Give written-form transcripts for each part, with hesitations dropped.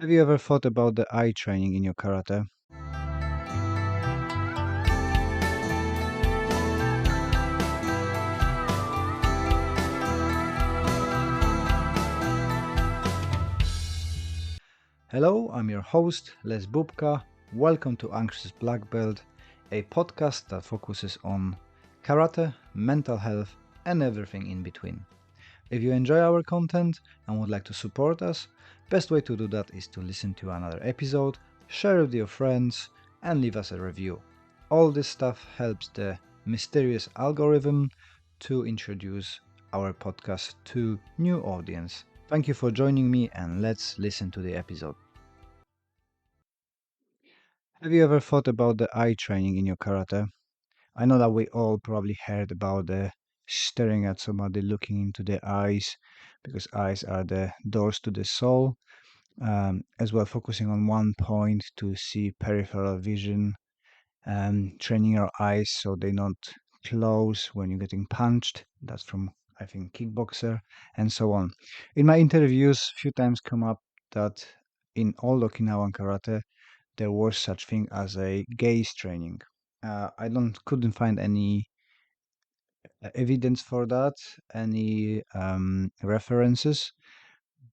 Have you ever thought about the eye training in your karate? Hello, I'm your host, Les Bubka. Welcome to Anxious Black Belt, a podcast that focuses on karate, mental health, and everything in between. If you enjoy our content and would like to support us, best way to do that is to listen to another episode, share with your friends, and leave us a review. All this stuff helps the mysterious algorithm to introduce our podcast to new audience. Thank you for joining me and let's listen to the episode. Have you ever thought about the eye training in your karate? I know that we all probably heard about the staring at somebody, looking into their eyes, because eyes are the doors to the soul, as well focusing on one point to see peripheral vision, training your eyes so they not close when you're getting punched. That's from, I think, kickboxer, and so on. In my interviews, few times come up that in all Okinawan karate, there was such thing as a gaze training. I don't couldn't find any evidence for that, any references,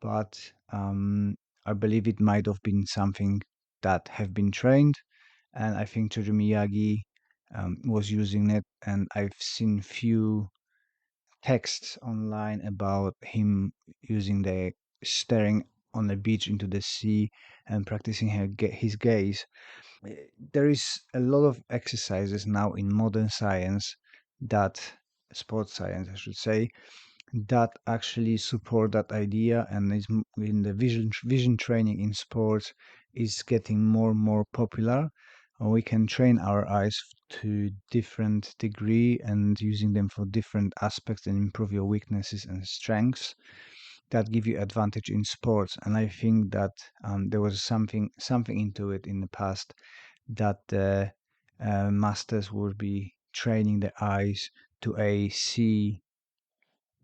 but I believe it might have been something that have been trained, and I think Jojo Miyagi was using it, and I've seen few texts online about him using the staring on the beach into the sea and practicing his gaze. There is a lot of exercises now in modern science that sports science, I should say, that actually support that idea, and is in the vision training in sports is getting more and more popular. We can train our eyes to different degree and using them for different aspects and improve your weaknesses and strengths that give you advantage in sports. And I think that there was something into it in the past that the masters would be training the eyes to a see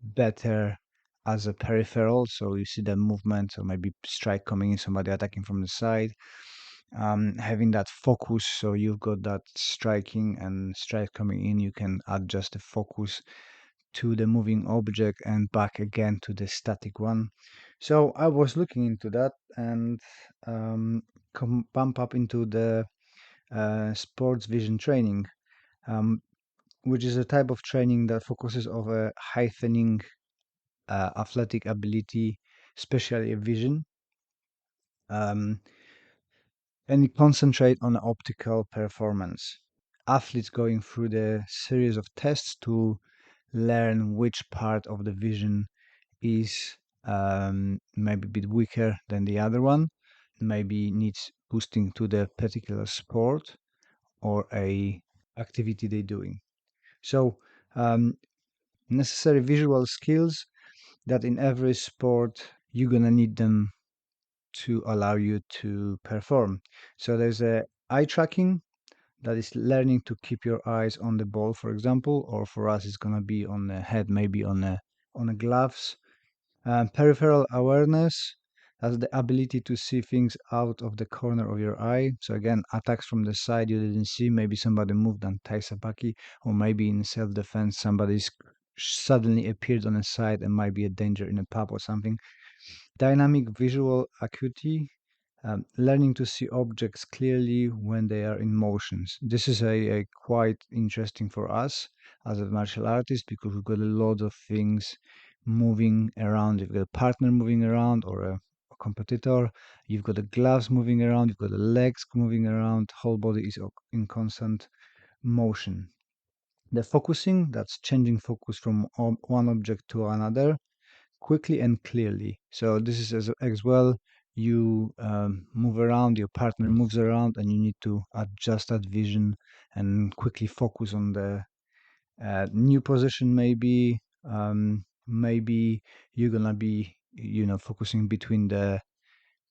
better as a peripheral. So you see the movement, or maybe strike coming in, somebody attacking from the side. Having that focus, so you've got that striking and strike coming in, you can adjust the focus to the moving object and back again to the static one. So I was looking into that and bump up into the sports vision training, um, which is a type of training that focuses on a heightening athletic ability, especially vision, um, and concentrate on optical performance. Athletes going through the series of tests to learn which part of the vision is maybe a bit weaker than the other one, maybe needs boosting to the particular sport or a activity they're doing. So necessary visual skills that in every sport you're gonna need them to allow you to perform. So there's a eye tracking, that is learning to keep your eyes on the ball, for example, or for us it's gonna be on the head, maybe on the gloves. Peripheral awareness, that's the ability to see things out of the corner of your eye. So again, attacks from the side you didn't see, maybe somebody moved and taisabaki, or maybe in self-defense somebody's suddenly appeared on the side and might be a danger in a pub or something. Dynamic visual acuity, learning to see objects clearly when they are in motions. This is a quite interesting for us as a martial artist, because we've got a lot of things moving around. You've got a partner moving around, or a competitor. You've got the gloves moving around. You've got the legs moving around. Whole body is in constant motion. The focusing, that's changing focus from one object to another quickly and clearly. So this is as well. You move around, your partner moves around, and you need to adjust that vision and quickly focus on the new position. Maybe you're gonna be, focusing between the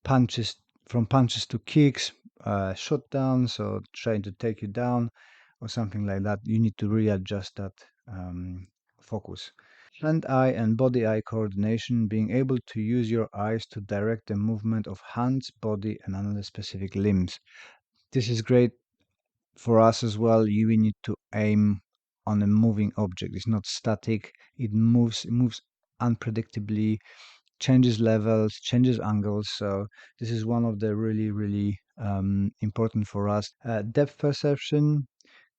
punches, from punches to kicks, shot down, so trying to take you down or something like that. You need to readjust that focus. Hand-eye and body-eye coordination, being able to use your eyes to direct the movement of hands, body, and another specific limbs. This is great for us as well. You will need to aim on a moving object. It's not static. It moves unpredictably, changes levels, changes angles. So this is one of the really important for us. Depth perception,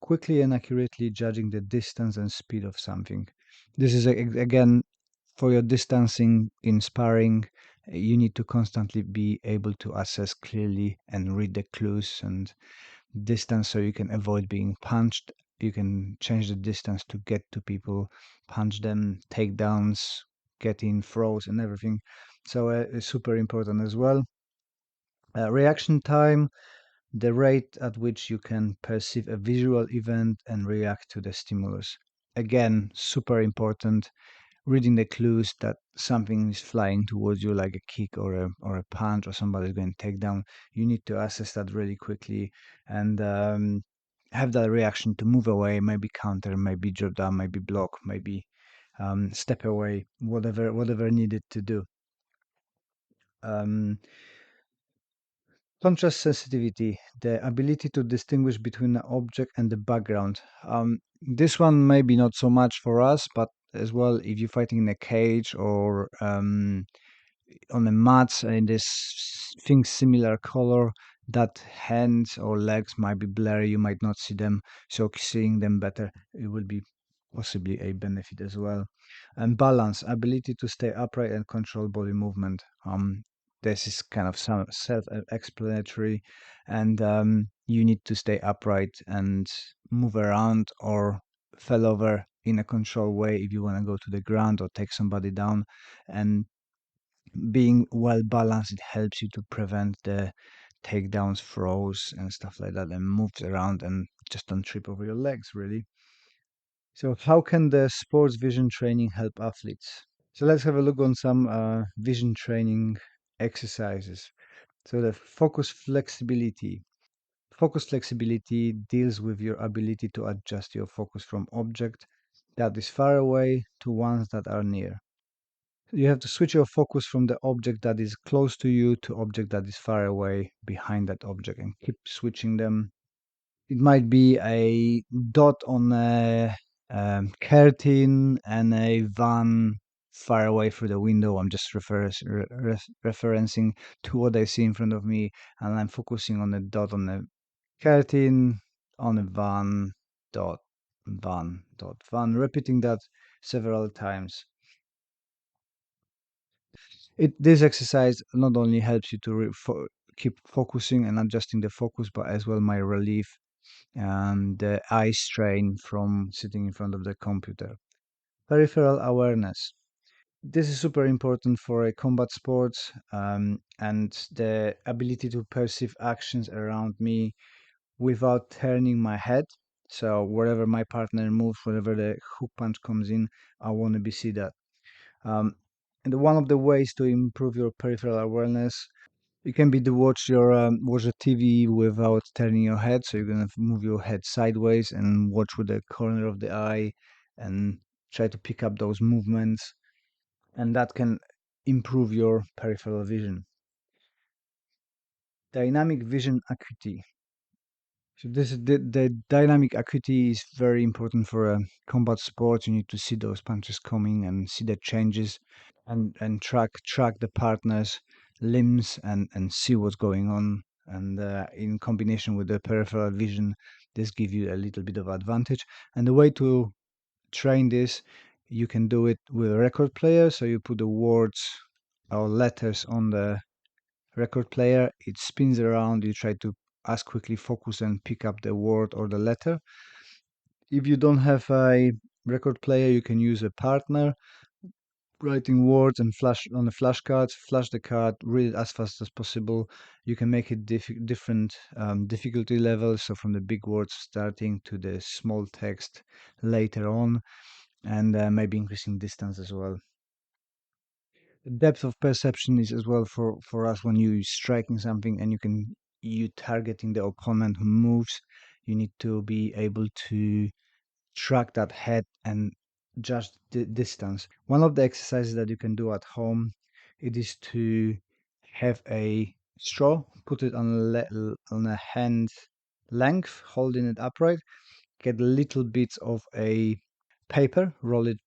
quickly and accurately judging the distance and speed of something. This is again for your distancing in sparring. You need to constantly be able to assess clearly and read the clues and distance so you can avoid being punched. You can change the distance to get to people, punch them, takedowns, get in throws, and everything. So it's super important as well. Reaction time, the rate at which you can perceive a visual event and react to the stimulus. Again, super important. Reading the clues that something is flying towards you, like a kick or a punch, or somebody's going to take down. You need to assess that really quickly and have that reaction to move away, maybe counter, maybe drop down, maybe block, maybe step away, whatever needed to do. Um, Contrast sensitivity, the ability to distinguish between an object and the background. This one maybe not so much for us, but as well, if you're fighting in a cage or on the mats and this thing similar color, that hands or legs might be blurry, you might not see them. So seeing them better, it will be possibly a benefit as well. And balance, ability to stay upright and control body movement. This is kind of some self-explanatory, and you need to stay upright and move around or fell over in a controlled way if you want to go to the ground or take somebody down. And being well balanced, it helps you to prevent the takedowns, throws, and stuff like that, and moves around and just don't trip over your legs, really. So, how can the sports vision training help athletes? So, let's have a look on some vision training exercises. So, the focus flexibility. Focus flexibility deals with your ability to adjust your focus from object that is far away to ones that are near. You have to switch your focus from the object that is close to you to object that is far away behind that object and keep switching them. It might be a dot on a curtain and a van far away through the window. I'm just referencing to what I see in front of me, and I'm focusing on the dot on the curtain, on a van, repeating that several times. This exercise not only helps you to keep focusing and adjusting the focus, but as well my relief and the eye strain from sitting in front of the computer. Peripheral awareness. This is super important for a combat sports and the ability to perceive actions around me without turning my head. So wherever my partner moves, wherever the hook punch comes in, I want to be see that. Um, and one of the ways to improve your peripheral awareness, it can be to watch the TV without turning your head. So you're gonna move your head sideways and watch with the corner of the eye, and try to pick up those movements, and that can improve your peripheral vision. Dynamic vision acuity. So this is the dynamic acuity is very important for a combat sport. You need to see those punches coming and see the changes, and track the partner's limbs and see what's going on. And in combination with the peripheral vision, this gives you a little bit of advantage. And the way to train this, you can do it with a record player. So you put the words or letters on the record player, it spins around, you try to as quickly focus and pick up the word or the letter. If you don't have a record player, you can use a partner, writing words and flash on the flashcards, flash the card, read it as fast as possible. You can make it different difficulty levels, so from the big words starting to the small text later on, and maybe increasing distance as well. Depth of perception is as well for us when you striking something and you targeting the opponent who moves. You need to be able to track that head and judge the distance. One of the exercises that you can do at home, it is to have a straw, put it on on a hand length, holding it upright, get little bits of a paper, roll it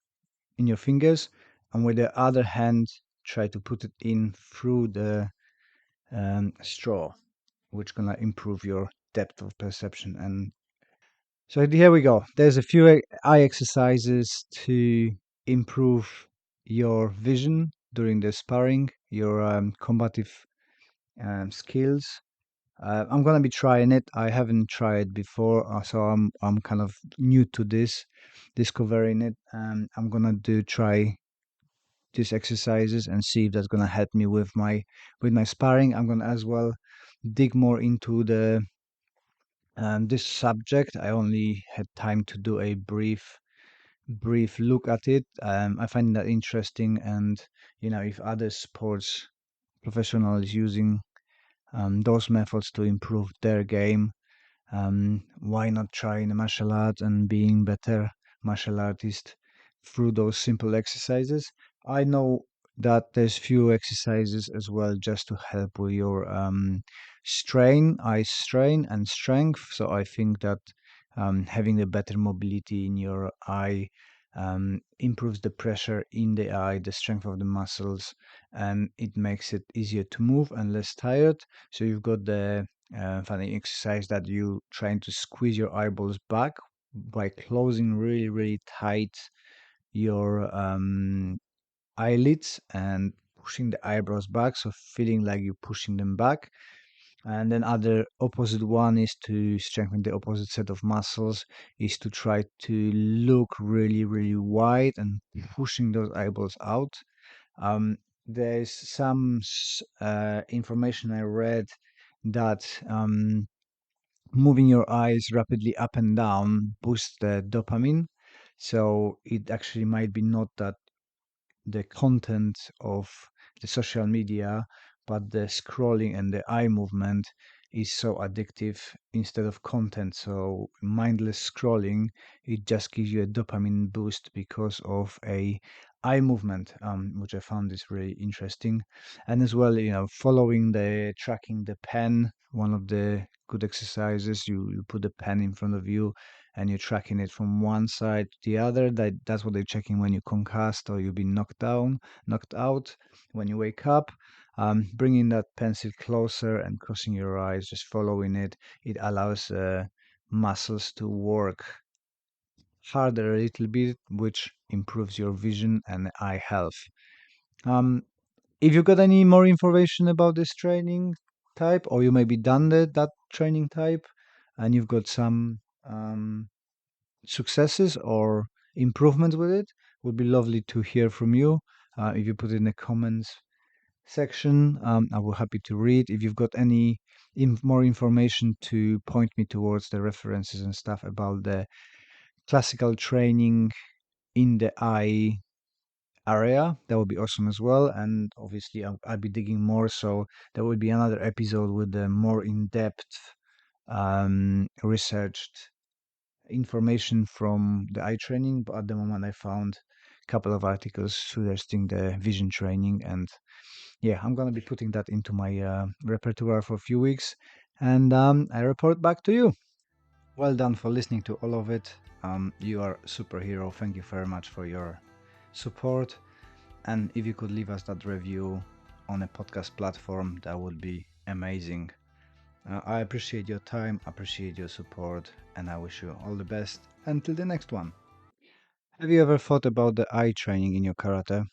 in your fingers, and with the other hand try to put it in through the straw, which gonna improve your depth of perception. And so here we go. There's a few eye exercises to improve your vision during the sparring, your combative skills. I'm gonna be trying it. I haven't tried before, so I'm kind of new to this, discovering it. I'm gonna do try these exercises and see if that's gonna help me with my sparring. I'm gonna as well dig more into the this subject. I only had time to do a brief look at it. I find that interesting, and if other sports professionals using those methods to improve their game, why not trying a martial art and being better martial artist through those simple exercises? I know that there's few exercises as well just to help with your eye strain and strength. So I think that having a better mobility in your eye improves the pressure in the eye, the strength of the muscles, and it makes it easier to move and less tired. So you've got the funny exercise that you trying to squeeze your eyeballs back by closing really, really tight your eyelids and pushing the eyebrows back, so feeling like you're pushing them back. And then other opposite one is to strengthen the opposite set of muscles, is to try to look really, really wide and pushing those eyeballs out. Um, there's some information I read that moving your eyes rapidly up and down boosts the dopamine. So it actually might be not that the content of the social media, but the scrolling and the eye movement is so addictive instead of content. So mindless scrolling, it just gives you a dopamine boost because of a eye movement, which I found is really interesting. And as well, following the tracking the pen, one of the good exercises, you put the pen in front of you and you're tracking it from one side to the other. That's what they're checking when you concussed or you've been knocked out. When you wake up, bringing that pencil closer and crossing your eyes, just following it, it allows muscles to work harder a little bit, which improves your vision and eye health. Um, if you got any more information about this training type, or you maybe done that training type, and you've got some successes or improvements with it, would be lovely to hear from you. If you put it in the comments section, I will happy to read. If you've got any more information to point me towards the references and stuff about the classical training in the eye area, that would be awesome as well. And obviously, I'll be digging more, so there will be another episode with the more in-depth researched information from the eye training, but at the moment I found a couple of articles suggesting the vision training, and yeah, I'm gonna be putting that into my repertoire for a few weeks, and I report back to you. Well done for listening to all of it. You are a superhero. Thank you very much for your support, and if you could leave us that review on a podcast platform, that would be amazing. I appreciate your time, appreciate your support, and I wish you all the best until the next one. Have you ever thought about the eye training in your karate?